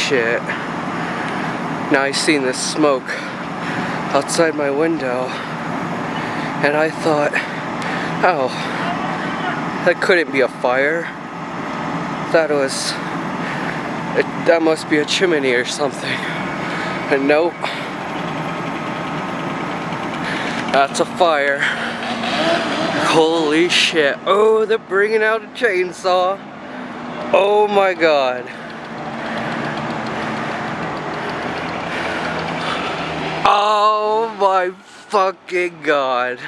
shit. Now I seen this smoke outside my window, and I thought, oh, that couldn't be a fire. That must be a chimney or something. And nope, that's a fire. Holy shit. Oh, they're bringing out a chainsaw. Oh my god. Oh my fucking god.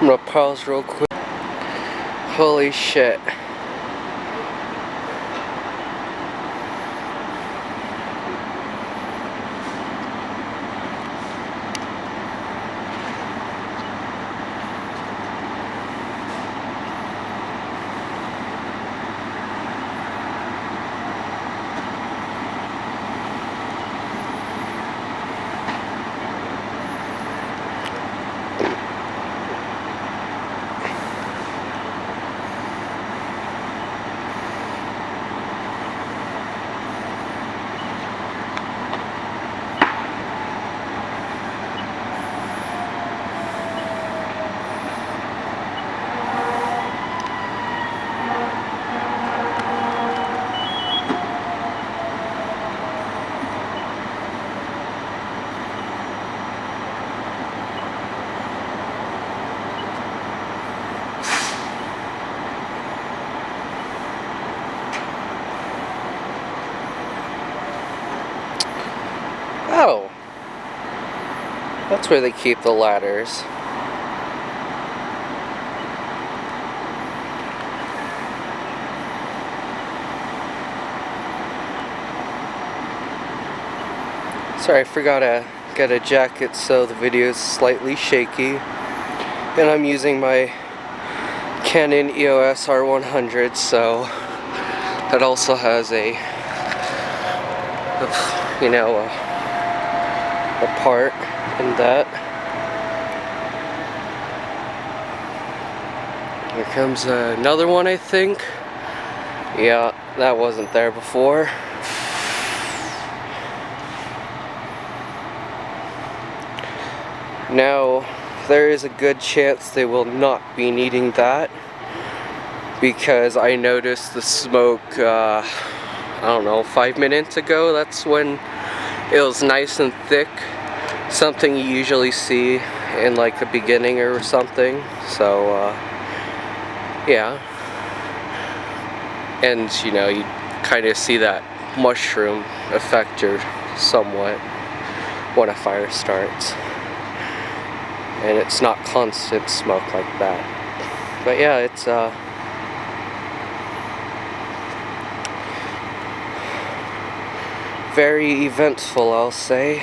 I'm gonna pause real quick. Holy shit. Oh, that's where they keep the ladders. Sorry, I forgot to get a jacket, so the video is slightly shaky. And I'm using my Canon EOS R100, so that also has a part in that. Here comes another one, I think. Yeah, that wasn't there before. Now, there is a good chance they will not be needing that, because I noticed the smoke, I don't know, 5 minutes ago. That's when it was nice and thick. Something you usually see in like the beginning or something. So, yeah. And, you know, you kind of see that mushroom effect somewhat when a fire starts. And it's not constant smoke like that. But yeah, it's very eventful, I'll say.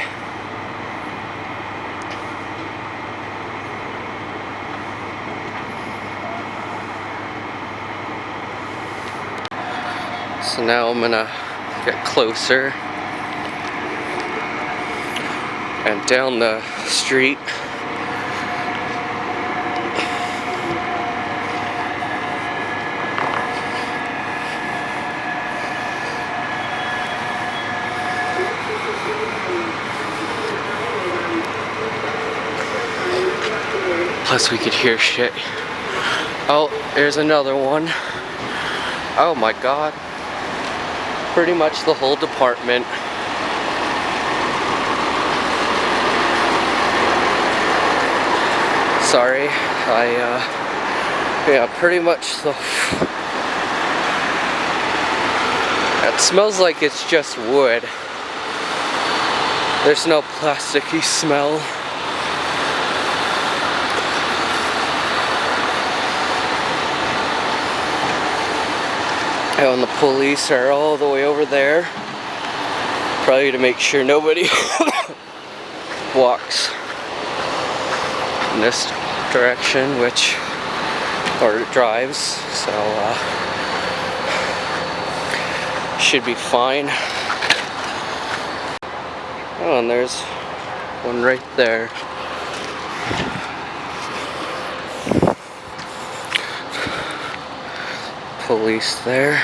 So now I'm gonna get closer and down the street. Plus we could hear shit. Oh, there's another one. Oh my god. Pretty much the whole department. Sorry, yeah, pretty much it smells like it's just wood. There's no plasticky smell. And the police are all the way over there, probably to make sure nobody walks in this direction, or drives, so should be fine. Oh, and there's one right there. Police there.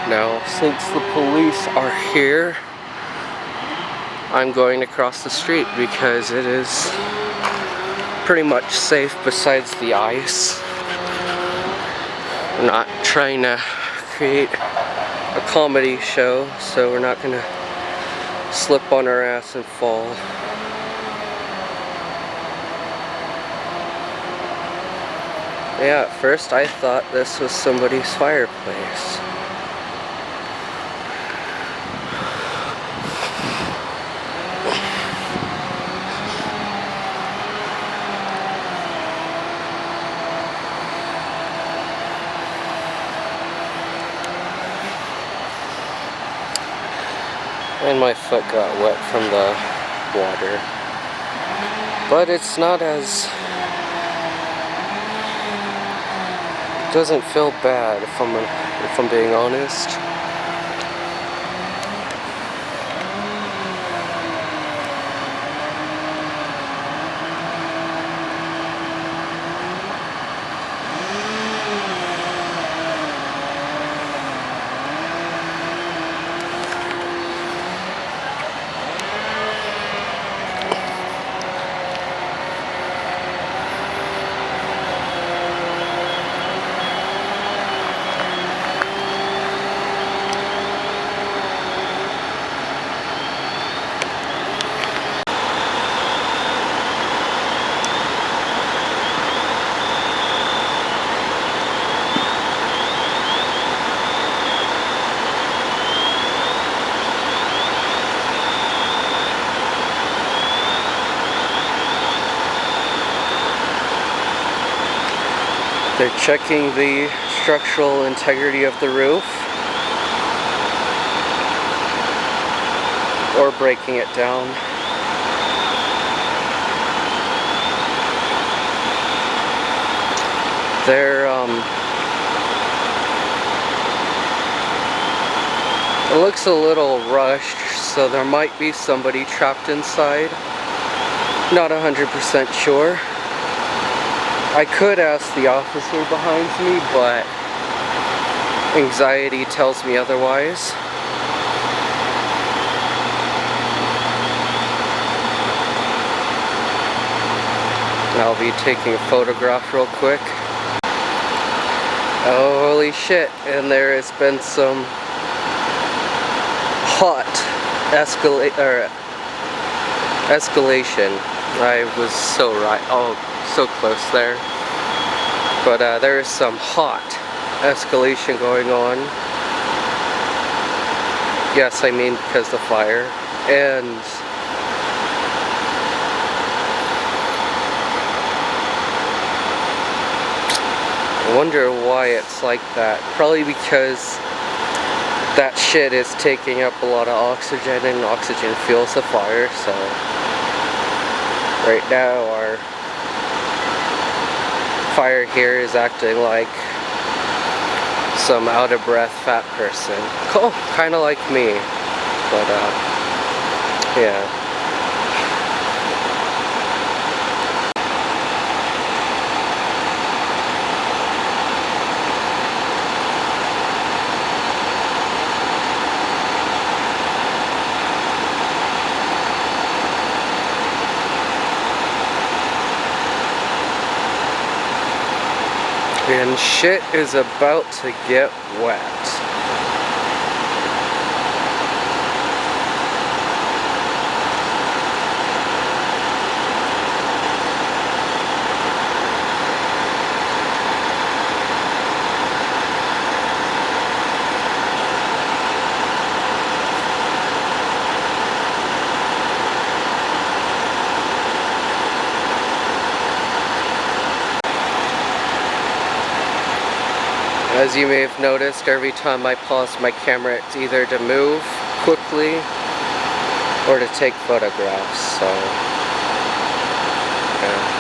Now, since the police are here, I'm going to cross the street because it is pretty much safe besides the ice. We're not trying to create a comedy show, so we're not going to slip on our ass and fall. Yeah, at first I thought this was somebody's fireplace. And my foot got wet from the water. But it's not as... It doesn't feel bad if I'm being honest. They're checking the structural integrity of the roof, or breaking it down. It looks a little rushed, so there might be somebody trapped inside. Not 100% sure. I could ask the officer behind me, but anxiety tells me otherwise. I'll be taking a photograph real quick. Oh, holy shit, and there has been some hot escalation. I was so right. Oh, so close there. But there is some hot escalation going on. Yes, I mean because of the fire. And I wonder why it's like that. Probably because that shit is taking up a lot of oxygen, and oxygen fuels the fire, so Right now our fire here is acting like some out of breath fat person. Cool, kind of like me, but yeah. And shit is about to get wet. As you may have noticed, every time I pause my camera, it's either to move quickly or to take photographs, so yeah.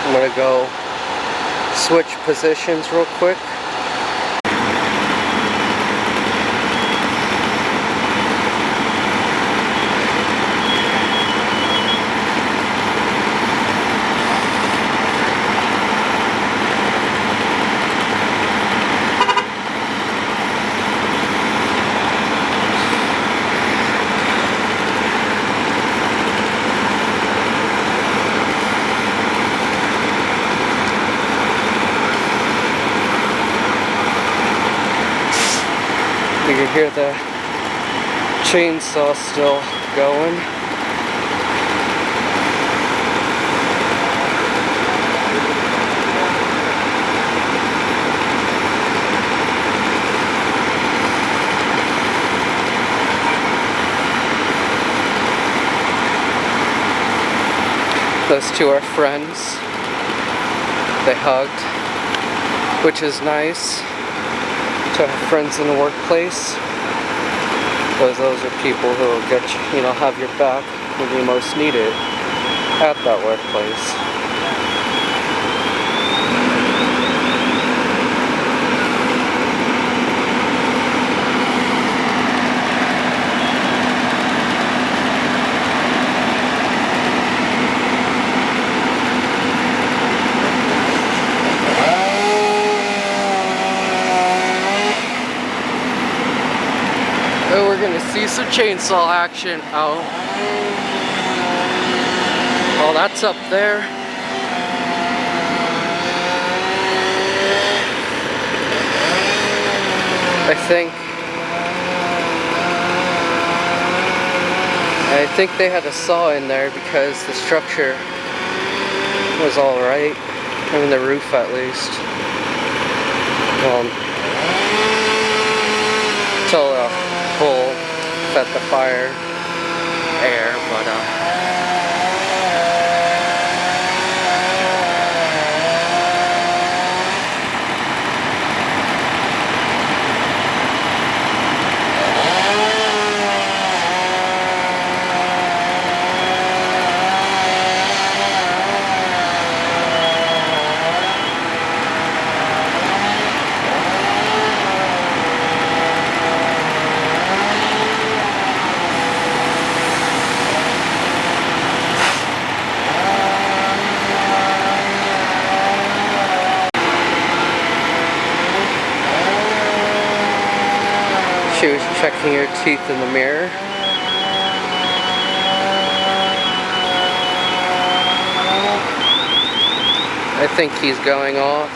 I'm gonna go switch positions real quick. You can hear the chainsaw still going. Those two are friends. They hugged, which is nice to have friends in the workplace, because those are people who will get you, have your back when you most need it at that workplace. Oh, we're gonna see some chainsaw action. Oh, that's up there. I think they had a saw in there because the structure was all right. I mean, the roof at least. Till the hole fed the fire air, but She was checking her teeth in the mirror. I think he's going off.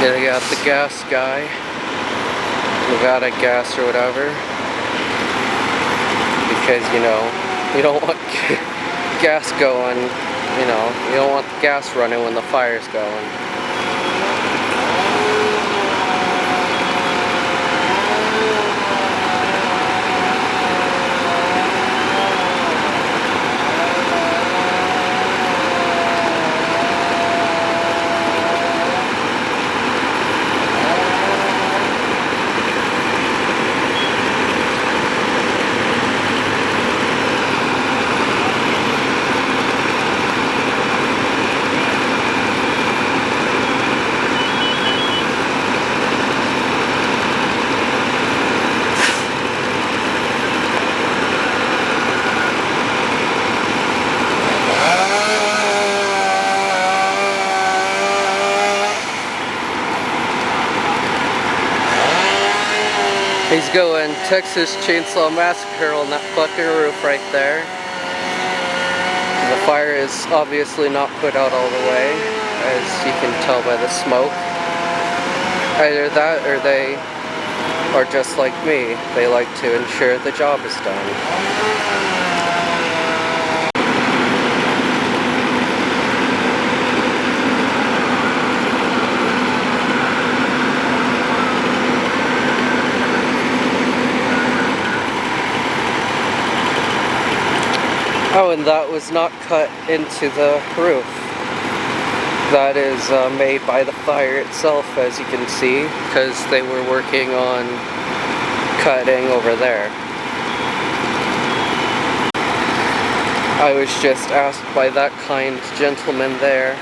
Then I got the gas guy, Nevada gas or whatever, because you know, you don't want gas going, you know, you don't want the gas running when the fire's going. He's going Texas Chainsaw Massacre on that fucking roof right there. The fire is obviously not put out all the way, as you can tell by the smoke. Either that or they are just like me. They like to ensure the job is done. Oh, and that was not cut into the roof. That is made by the fire itself, as you can see, because they were working on cutting over there. I was just asked by that kind gentleman there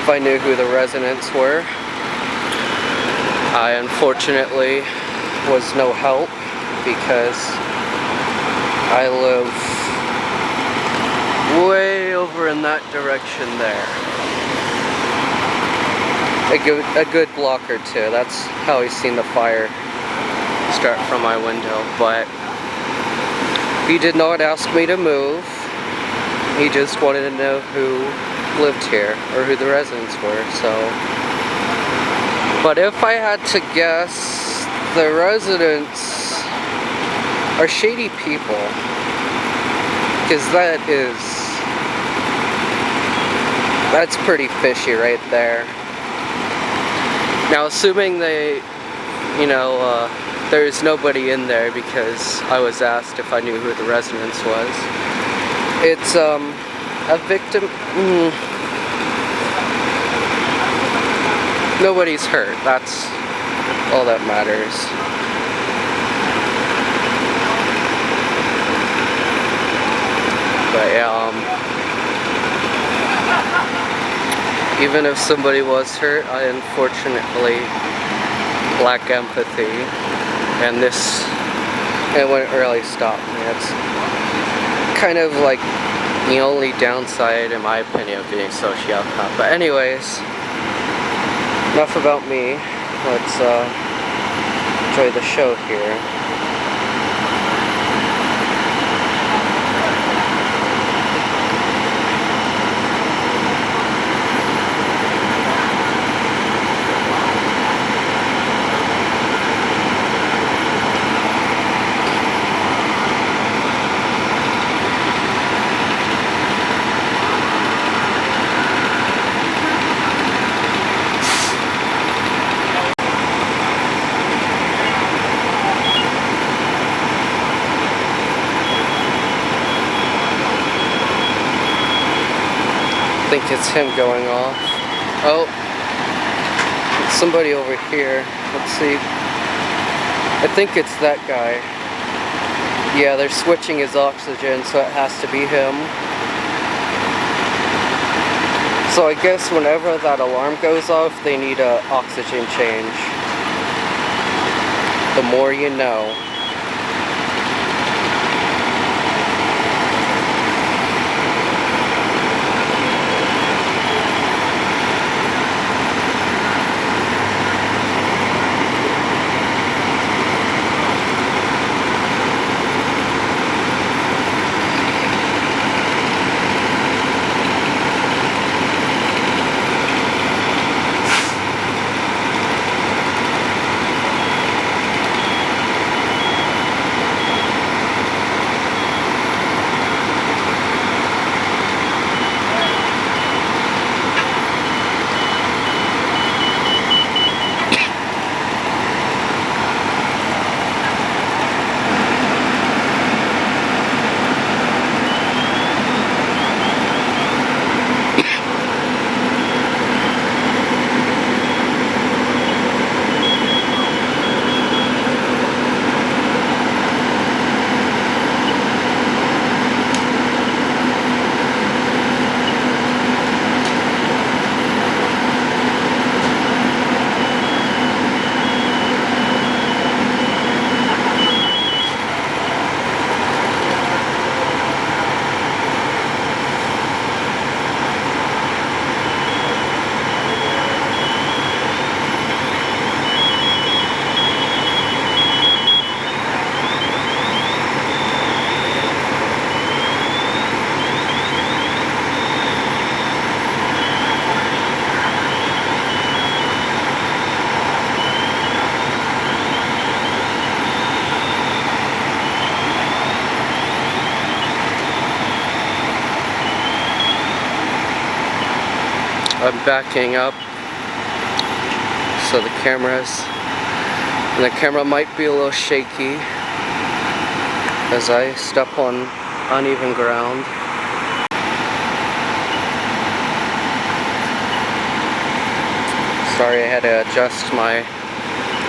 if I knew who the residents were. I unfortunately was no help because I live way over in that direction there. A good block or two. That's how he's seen the fire start from my window. But he did not ask me to move. He just wanted to know who lived here or who the residents were. So, but if I had to guess, the residents are shady people, because that's pretty fishy right there. Now, assuming they, you know, there's nobody in there, because I was asked if I knew who the residence was. It's a victim. Nobody's hurt. That's all that matters. Even if somebody was hurt, I unfortunately lack empathy, and it wouldn't really stop me. It's kind of like the only downside, in my opinion, of being sociopath. But anyways, enough about me. Let's enjoy the show here. I think it's him going off. Oh, it's somebody over here. Let's see. I think it's that guy. Yeah, they're switching his oxygen, so it has to be him. So I guess whenever that alarm goes off, they need an oxygen change. The more you know. I'm backing up, so the camera might be a little shaky as I step on uneven ground. Sorry, I had to adjust my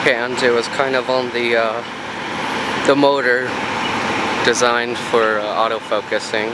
hand. It was kind of on the motor designed for autofocusing.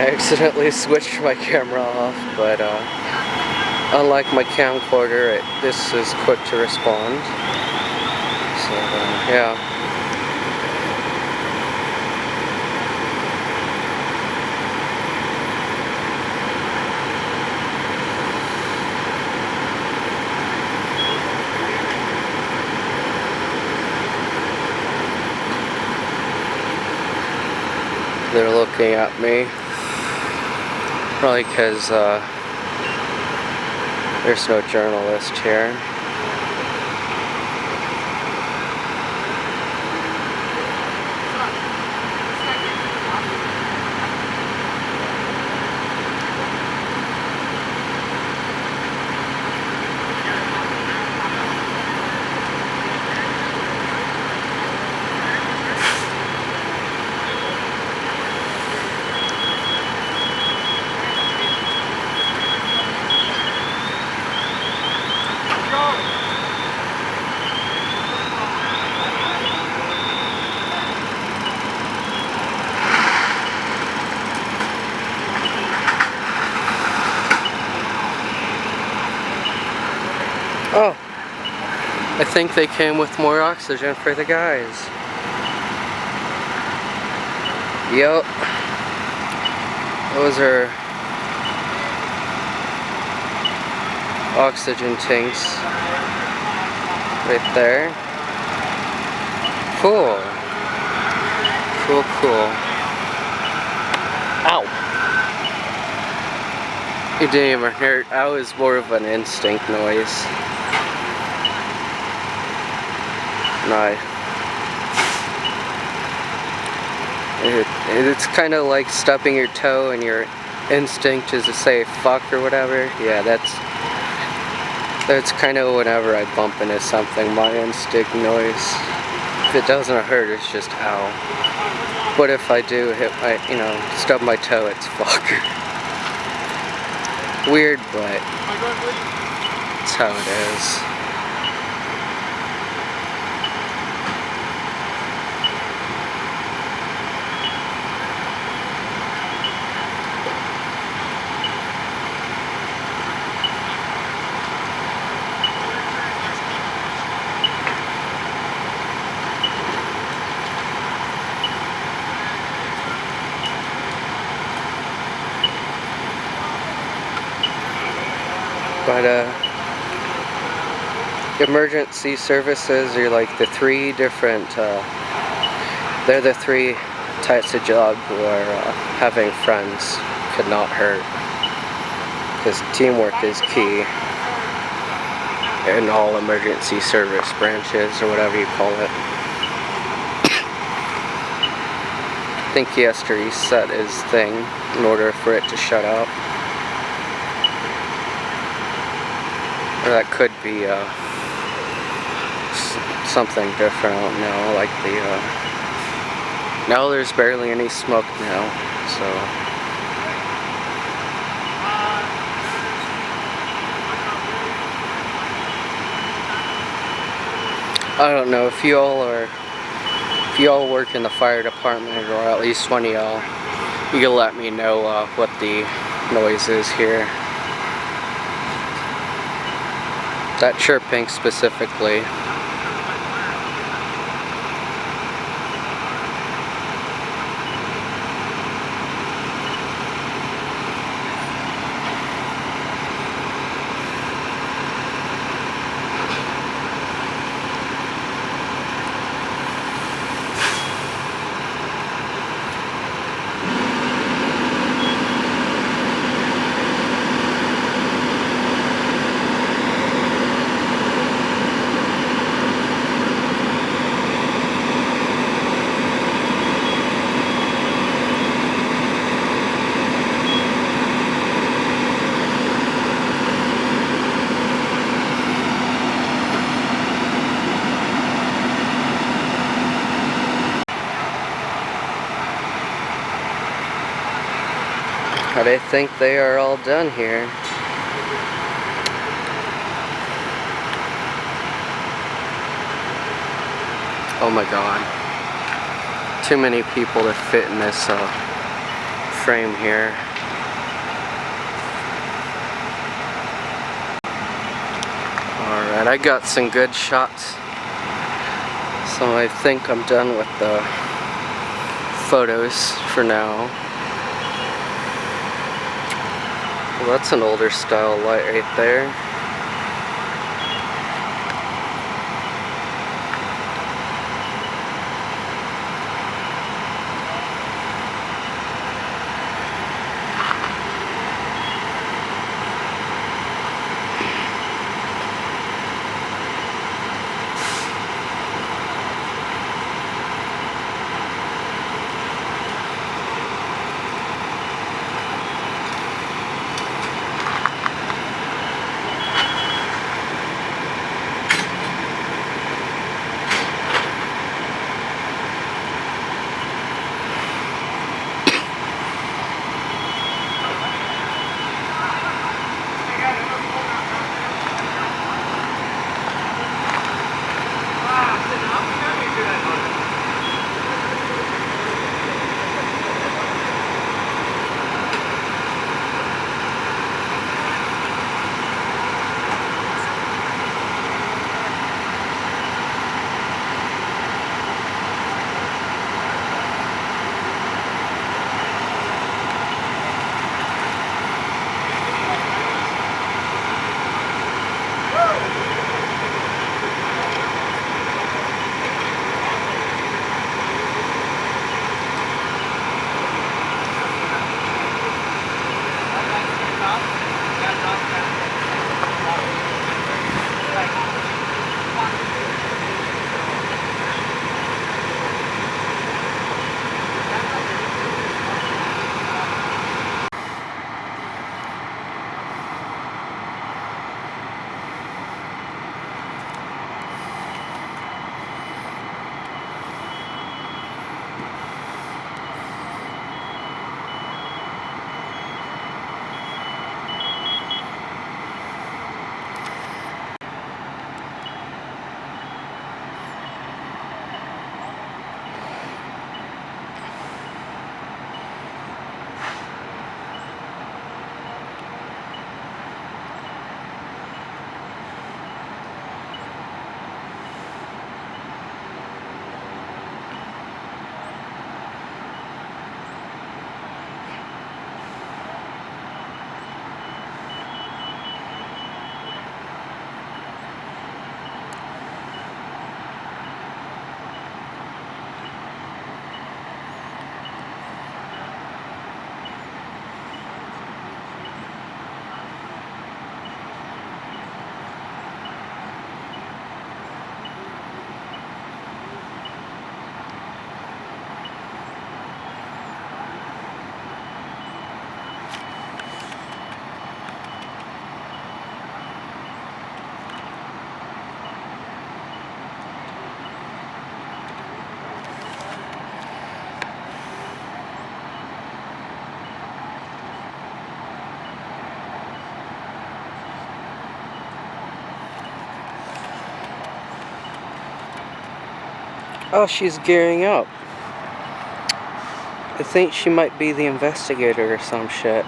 I accidentally switched my camera off, but unlike my camcorder, this is quick to respond. So yeah. They're looking at me, probably because there's no journalist here. Oh, I think they came with more oxygen for the guys. Yep. Those are oxygen tanks right there. Cool. Cool, cool. Ow! It didn't even hurt. That was more of an instinct noise. No. It's kind of like stubbing your toe and your instinct is to say fuck or whatever. Yeah, that's kind of whenever I bump into something, my instinct noise. If it doesn't hurt, it's just ow. But if I do hit my, stub my toe, it's fuck. Weird, but that's how it is. But emergency services are like the three different, they're the three types of job where having friends could not hurt. Because teamwork is key in all emergency service branches, or whatever you call it. I think he has to reset his thing in order for it to shut up. Or that could be something different, I don't know, like the, now there's barely any smoke now, so. I don't know, if you all work in the fire department, or at least one of y'all, you can let me know what the noise is here. That chirping specifically. But I think they are all done here. Oh my god. Too many people to fit in this frame here. Alright, I got some good shots. So I think I'm done with the photos for now. Well, that's an older style light right there. Oh, she's gearing up. I think she might be the investigator or some shit.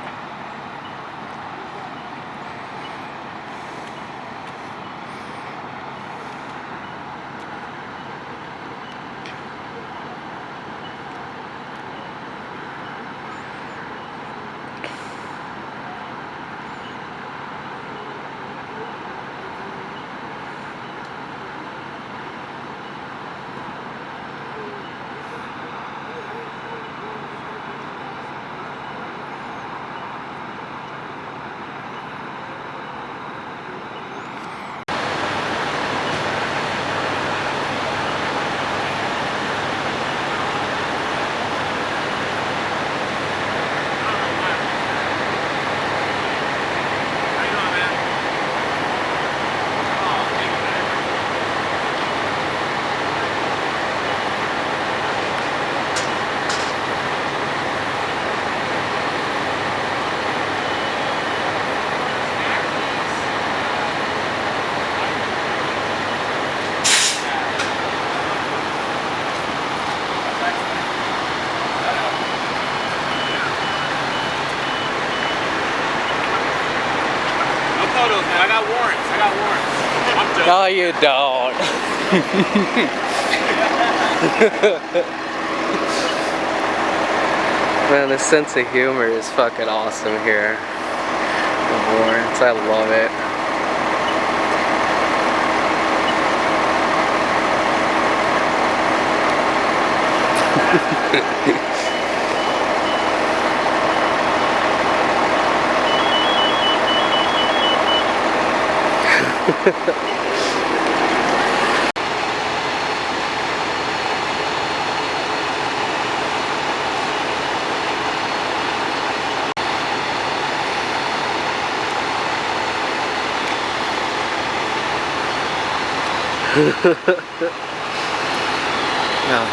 I got warrants. I got warrants. I'm joking. No, you don't. Man, the sense of humor is fucking awesome here. The warrants, I love it. Yeah.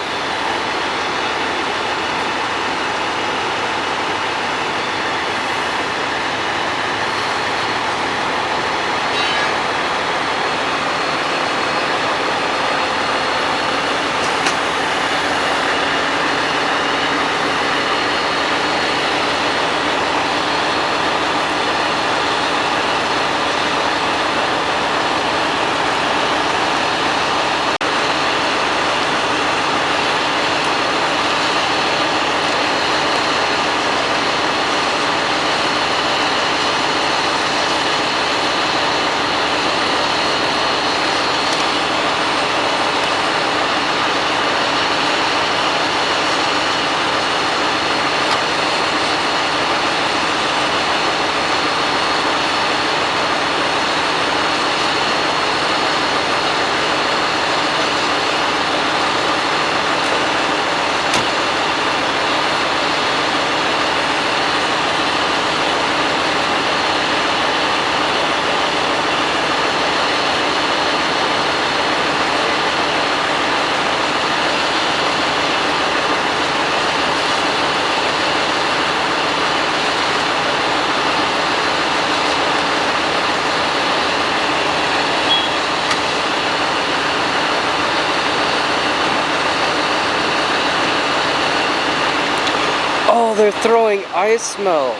Oh, they're throwing ice melt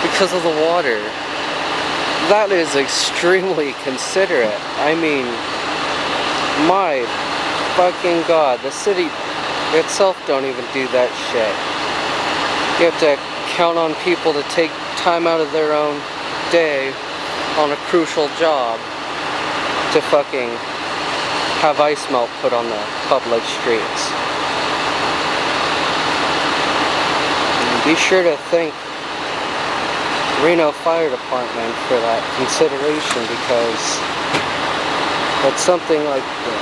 because of the water. That is extremely considerate. I mean, my fucking god, the city itself don't even do that shit. You have to count on people to take time out of their own day on a crucial job to fucking have ice melt put on the public streets. Be sure to thank Reno Fire Department for that consideration, because that's something like the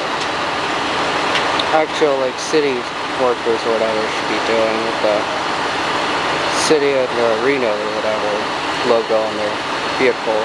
actual city workers or whatever should be doing with the city of Reno or whatever logo on their vehicle.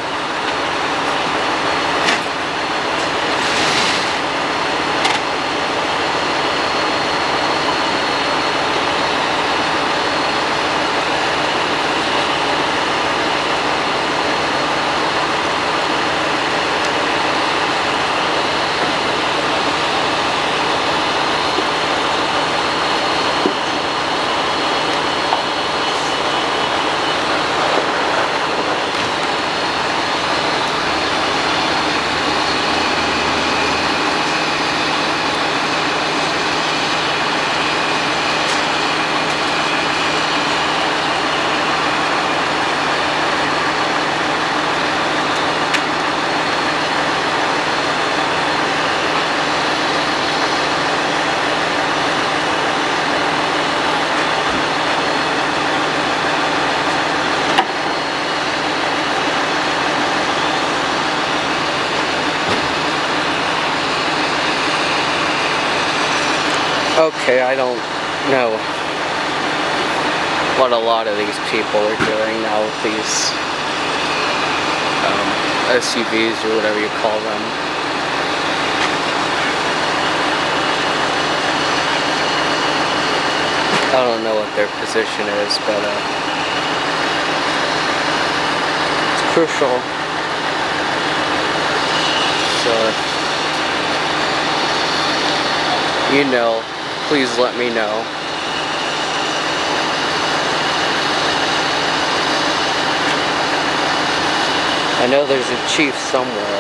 Okay, I don't know what a lot of these people are doing now with these SUVs or whatever you call them. I don't know what their position is, but it's crucial. So, you know, please let me know. And know there's a chief somewhere.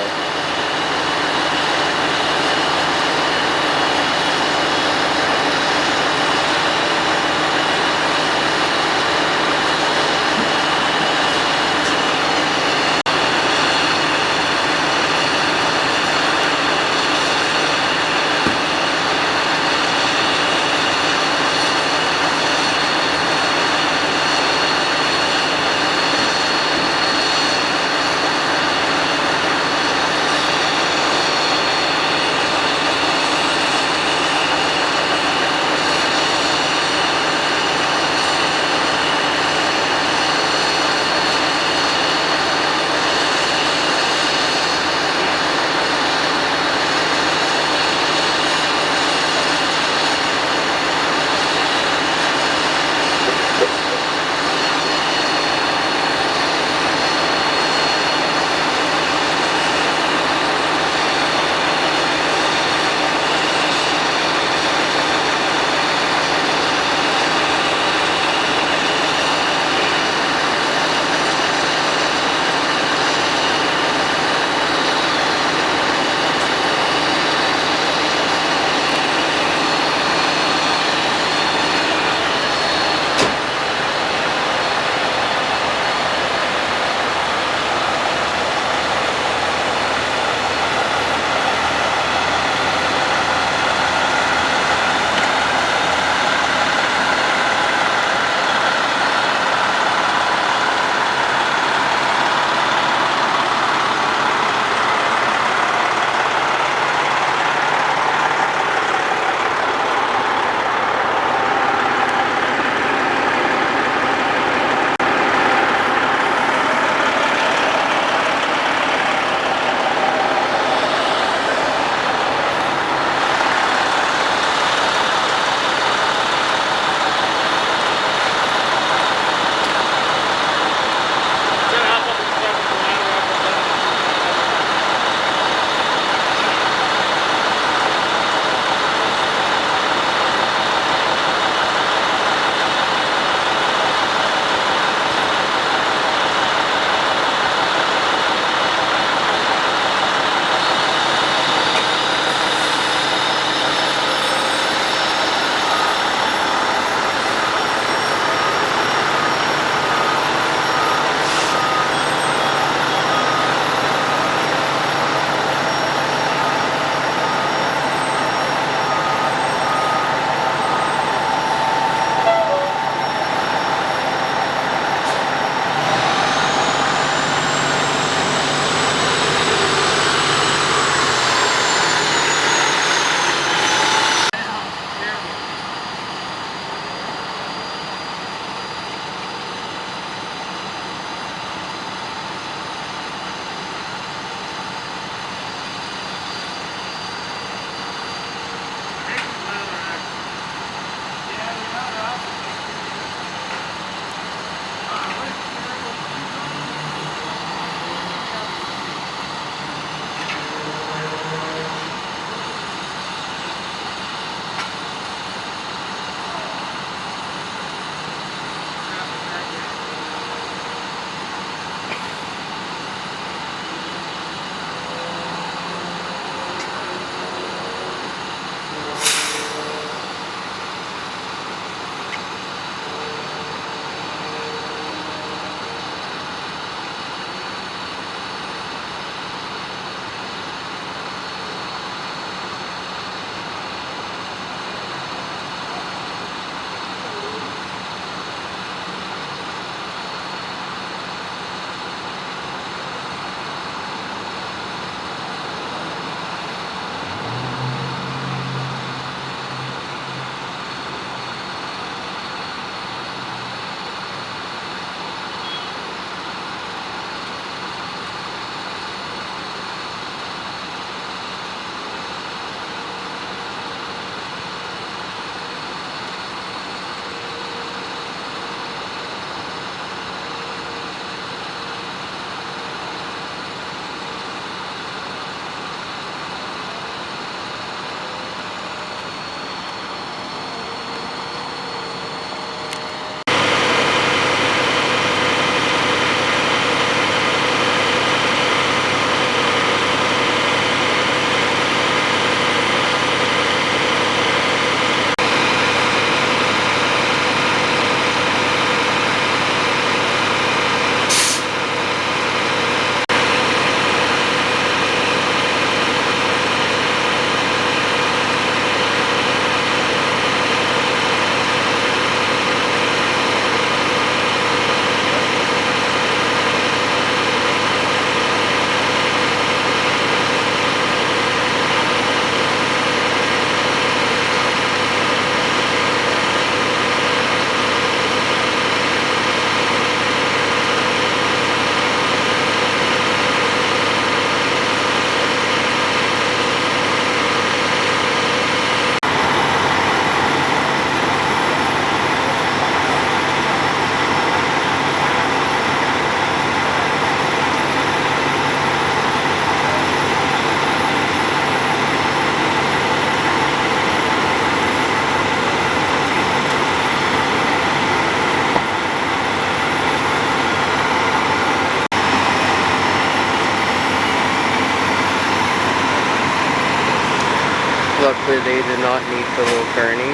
hopefully they do not need the little gurney,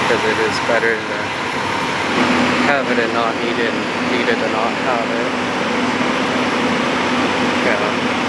because it is better to have it and not need it, and need it and not have it. Yeah.